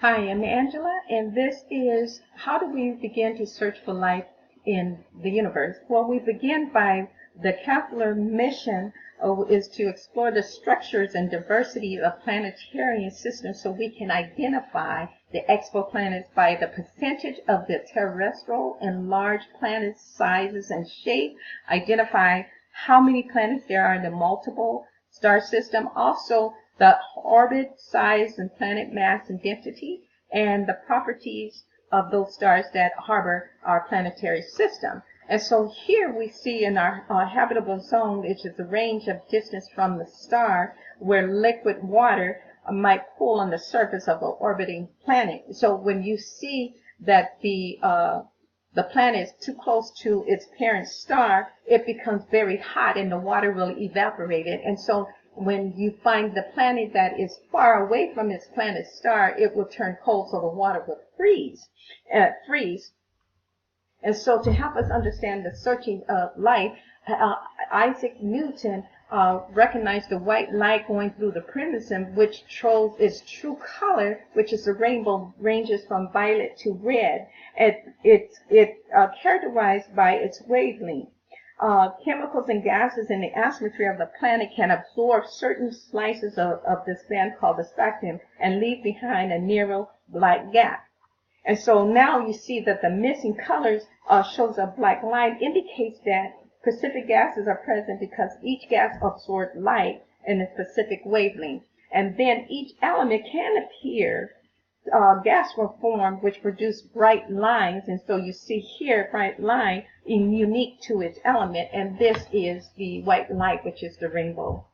Hi, I'm Angela, and this is How Do We Begin to Search for Life in the Universe? Well, we begin by the Kepler mission is to explore the structures and diversity of planetary systems so we can identify the exoplanets by the percentage of the terrestrial and large planet sizes and shape, identify how many planets there are in the multiple star system, also the orbit, size, and planet mass and density, and the properties of those stars that harbor our planetary system. And so here we see in our habitable zone, which is the range of distance from the star, where liquid water might pool on the surface of an orbiting planet. So when you see that the planet is too close to its parent star, it becomes very hot and the water will evaporate it. And so when you find the planet that is far away from its planet star, it will turn cold, so the water will freeze. And so to help us understand the searching of light, Isaac Newton recognized the white light going through the prism, which shows its true color, which is the rainbow, ranges from violet to red. It's characterized by its wavelength. Chemicals and gases in the atmosphere of the planet can absorb certain slices of this band called the spectrum and leave behind a narrow black gap. And so now you see that the missing colors shows a black line, indicates that specific gases are present because each gas absorbs light in a specific wavelength. And then each element can appear gas were formed which produce bright lines, and so you see here bright line unique to its element, and this is the white light, which is the rainbow.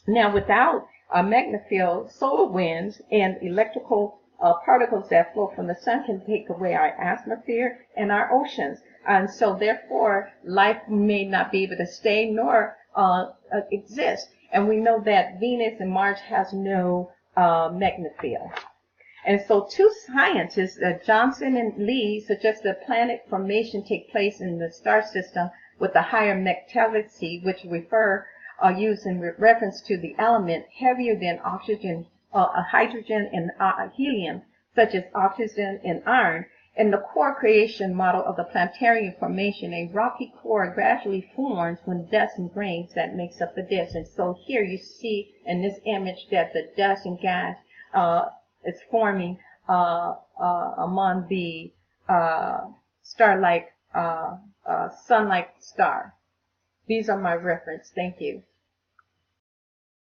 Now without a magnetic field, solar winds and electrical particles that flow from the sun can take away our atmosphere and our oceans, and so therefore life may not be able to stay nor exist. And we know that Venus and Mars has no magnetic field. And so two scientists, Johnson and Lee, suggest that planet formation take place in the star system with a higher metallicity, which used in reference to the element heavier than oxygen, hydrogen, and helium, such as oxygen and iron. In the core creation model of the planetary formation, a rocky core gradually forms when dust and grains that makes up the disk. And so here you see in this image that the dust and gas is forming among the star-like, sun-like star. These are my reference. Thank you.